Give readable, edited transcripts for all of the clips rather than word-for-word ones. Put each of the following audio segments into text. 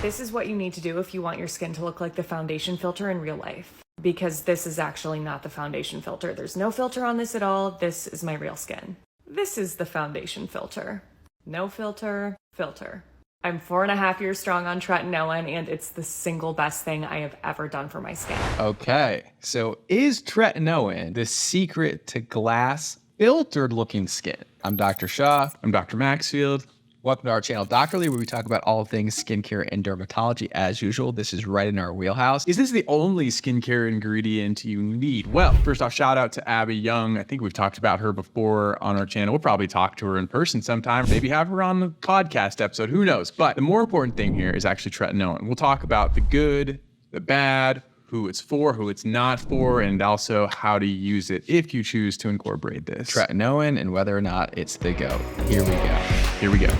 This is what you need to do if you want your skin to look like the foundation filter in real life. Because this is actually not the foundation filter. There's no filter on this at all. This is my real skin. This is the foundation filter. No filter, filter. I'm 4.5 years strong on tretinoin, and it's the single best thing I have ever done for my skin. Okay, so is tretinoin the secret to glass filtered looking skin? I'm Dr. Shah. I'm Dr. Maxfield. Welcome to our channel, Doctorly, where we talk about all things skincare and dermatology. As usual, this is right in our wheelhouse. Is this the only skincare ingredient you need? Well, first off, shout out to Abby Young. I think we've talked about her before on our channel. We'll probably talk to her in person sometime, maybe have her on the podcast episode, who knows? But the more important thing here is actually tretinoin. We'll talk about the good, the bad, who it's for, who it's not for, and also how to use it if you choose to incorporate this. Tretinoin and whether or not it's the go. Here we go. Here we go.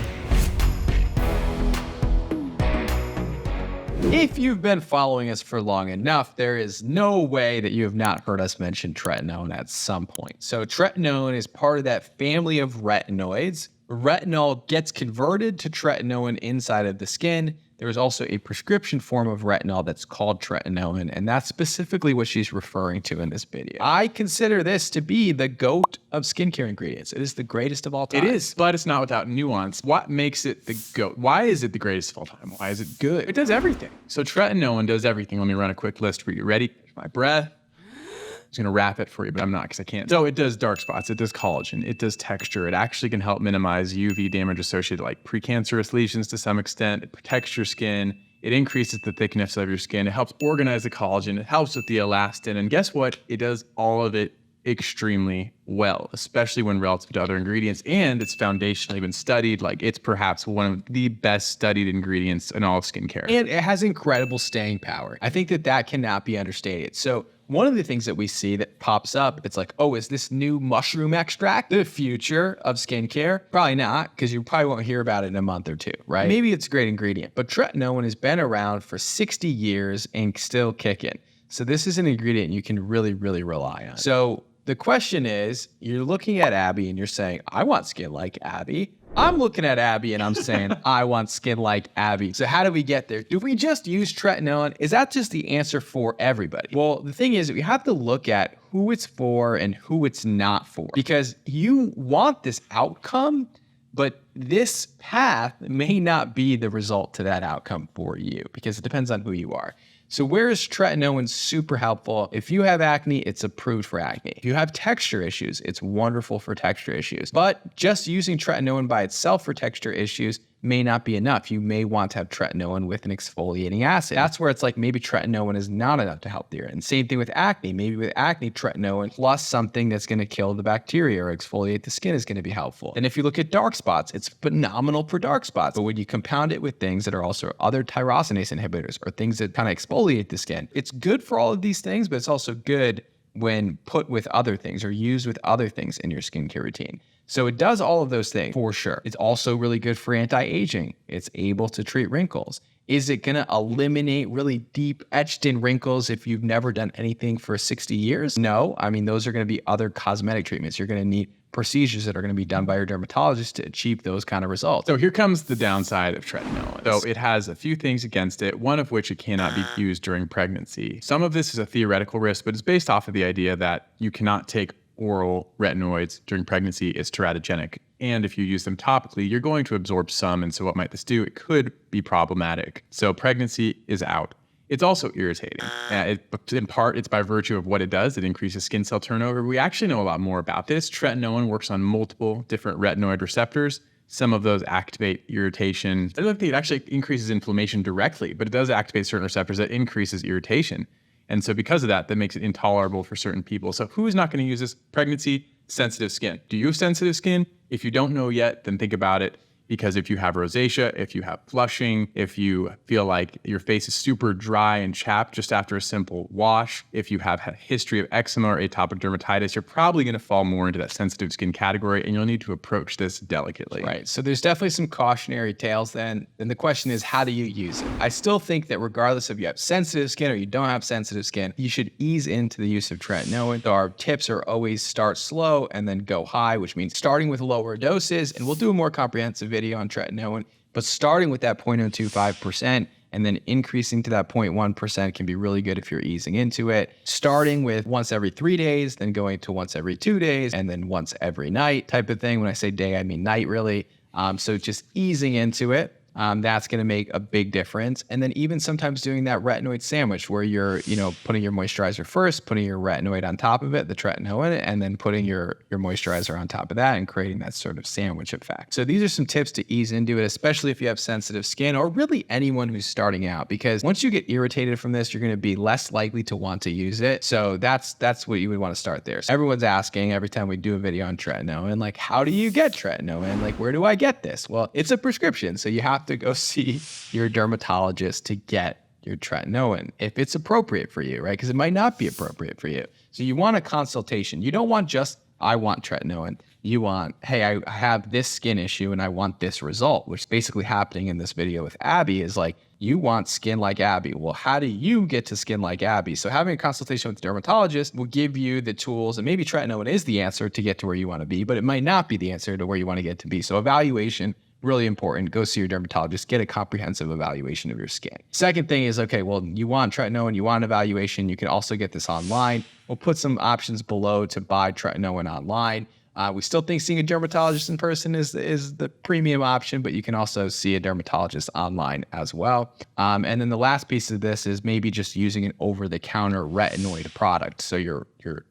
If you've been following us for long enough, there is no way that you have not heard us mention tretinoin at some point. So tretinoin is part of that family of retinoids. Retinol gets converted to tretinoin inside of the skin. There is also a prescription form of retinol that's called tretinoin, and that's specifically what she's referring to in this video. I consider this to be the GOAT of skincare ingredients. It is the greatest of all time. It is, but it's not without nuance. What makes it the GOAT? Why is it the greatest of all time? Why is it good? It does everything. So tretinoin does everything. Let me run a quick list for you. Ready? Catch my breath. I was gonna wrap it for you, but I'm not because I can't. So it does dark spots, it does collagen, it does texture. It actually can help minimize UV damage associated like precancerous lesions to some extent. It protects your skin. It increases the thickness of your skin. It helps organize the collagen. It helps with the elastin. And guess what? It does all of it extremely well, especially when relative to other ingredients. And it's foundationally been studied. Like it's perhaps one of the best studied ingredients in all of skincare. And it has incredible staying power. I think that cannot be understated. So one of the things that we see that pops up, it's like, oh, is this new mushroom extract the future of skincare? Probably not, because you probably won't hear about it in a month or two, right? Maybe it's a great ingredient, but tretinoin has been around for 60 years and still kicking. So this is an ingredient you can really, really rely on. So the question is, you're looking at Abby and you're saying, I want skin like Abby. I'm looking at Abby and I'm saying, I want skin like Abby. So how do we get there? Do we just use tretinoin? Is that just the answer for everybody? Well, the thing is, we have to look at who it's for and who it's not for, because you want this outcome, but this path may not be the result to that outcome for you, because it depends on who you are. So where is tretinoin super helpful? If you have acne, it's approved for acne. If you have texture issues, it's wonderful for texture issues. But just using tretinoin by itself for texture issues may not be enough. You may want to have tretinoin with an exfoliating acid. That's where it's like maybe tretinoin is not enough to help there. And same thing with acne. Maybe with acne, tretinoin plus something that's going to kill the bacteria or exfoliate the skin is going to be helpful. And if you look at dark spots, it's phenomenal for dark spots. But when you compound it with things that are also other tyrosinase inhibitors or things that kind of exfoliate the skin, it's good for all of these things, but it's also good when put with other things or used with other things in your skincare routine. So it does all of those things for sure. It's also really good for anti-aging. It's able to treat wrinkles. Is it going to eliminate really deep etched in wrinkles if you've never done anything for 60 years? No. I mean, those are going to be other cosmetic treatments. You're going to need procedures that are going to be done by your dermatologist to achieve those kind of results. So here comes the downside of tretinoin. So it has a few things against it, one of which it cannot be used during pregnancy. Some of this is a theoretical risk, but it's based off of the idea that you cannot take oral retinoids during pregnancy. Is teratogenic. And if you use them topically, you're going to absorb some. And so what might this do? It could be problematic. So pregnancy is out. It's also irritating. In part, it's by virtue of what it does. It increases skin cell turnover. We actually know a lot more about this. Tretinoin works on multiple different retinoid receptors. Some of those activate irritation. I don't think it actually increases inflammation directly, but it does activate certain receptors that increases irritation. And so because of that, that makes it intolerable for certain people. So who's not going to use this? Pregnancy, sensitive skin. Do you have sensitive skin? If you don't know yet, then think about it. Because if you have rosacea, if you have flushing, if you feel like your face is super dry and chapped just after a simple wash, if you have a history of eczema or atopic dermatitis, you're probably going to fall more into that sensitive skin category, and you'll need to approach this delicately. Right. So there's definitely some cautionary tales then. And the question is, how do you use it? I still think that regardless if you have sensitive skin or you don't have sensitive skin, you should ease into the use of tretinoin. Our tips are always start slow and then go high, which means starting with lower doses. And we'll do a more comprehensive video on tretinoin, but starting with that 0.025% and then increasing to that 0.1% can be really good if you're easing into it. Starting with once every 3 days, then going to once every 2 days, and then once every night type of thing. When I say day, I mean night really. So just easing into it. That's going to make a big difference. And then even sometimes doing that retinoid sandwich where you're, putting your moisturizer first, putting your retinoid on top of it, the tretinoin, and then putting your moisturizer on top of that and creating that sort of sandwich effect. So these are some tips to ease into it, especially if you have sensitive skin or really anyone who's starting out, because once you get irritated from this, you're going to be less likely to want to use it. So that's what you would want to start there. So everyone's asking every time we do a video on tretinoin, like, how do you get tretinoin? Like, where do I get this? Well, it's a prescription. So you have to go see your dermatologist to get your tretinoin if it's appropriate for you, right? Because it might not be appropriate for you. So you want a consultation. You don't want just, I want tretinoin. You want, hey, I have this skin issue and I want this result, which is basically happening in this video with Abby is like, you want skin like Abby. Well, how do you get to skin like Abby? So having a consultation with a dermatologist will give you the tools, and maybe tretinoin is the answer to get to where you want to be, but it might not be the answer to where you want to get to be. So evaluation, really important. Go see your dermatologist, get a comprehensive evaluation of your skin. Second thing is, okay, well, you want tretinoin, you want evaluation. You can also get this online. We'll put some options below to buy tretinoin online. We still think seeing a dermatologist in person is the premium option, but you can also see a dermatologist online as well. And then the last piece of this is maybe just using an over-the-counter retinoid product. So your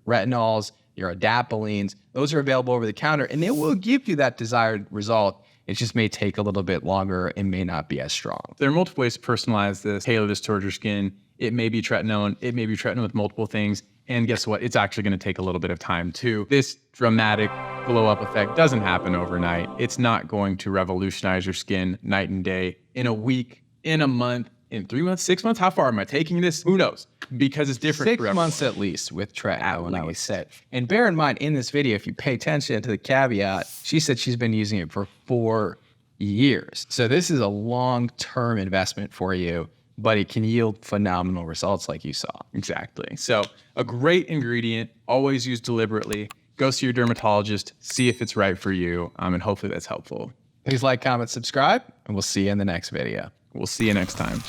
retinols, your adapalines, those are available over the counter, and they will give you that desired result. It just may take a little bit longer and may not be as strong. There are multiple ways to personalize this, tailor this towards your skin. It may be tretinoin. It may be tretinoin with multiple things. And guess what? It's actually going to take a little bit of time too. This dramatic glow up effect doesn't happen overnight. It's not going to revolutionize your skin night and day in a week, in a month, in 3 months, 6 months. How far am I taking this? Who knows? Because it's different for everyone. 6 months at least with tretinoin, I would say. And bear in mind, in this video, if you pay attention to the caveat, she said she's been using it for 4 years. So this is a long-term investment for you, but it can yield phenomenal results like you saw. Exactly. So a great ingredient, always used deliberately. Go see your dermatologist, see if it's right for you, and hopefully that's helpful. Please like, comment, subscribe, and we'll see you in the next video. We'll see you next time.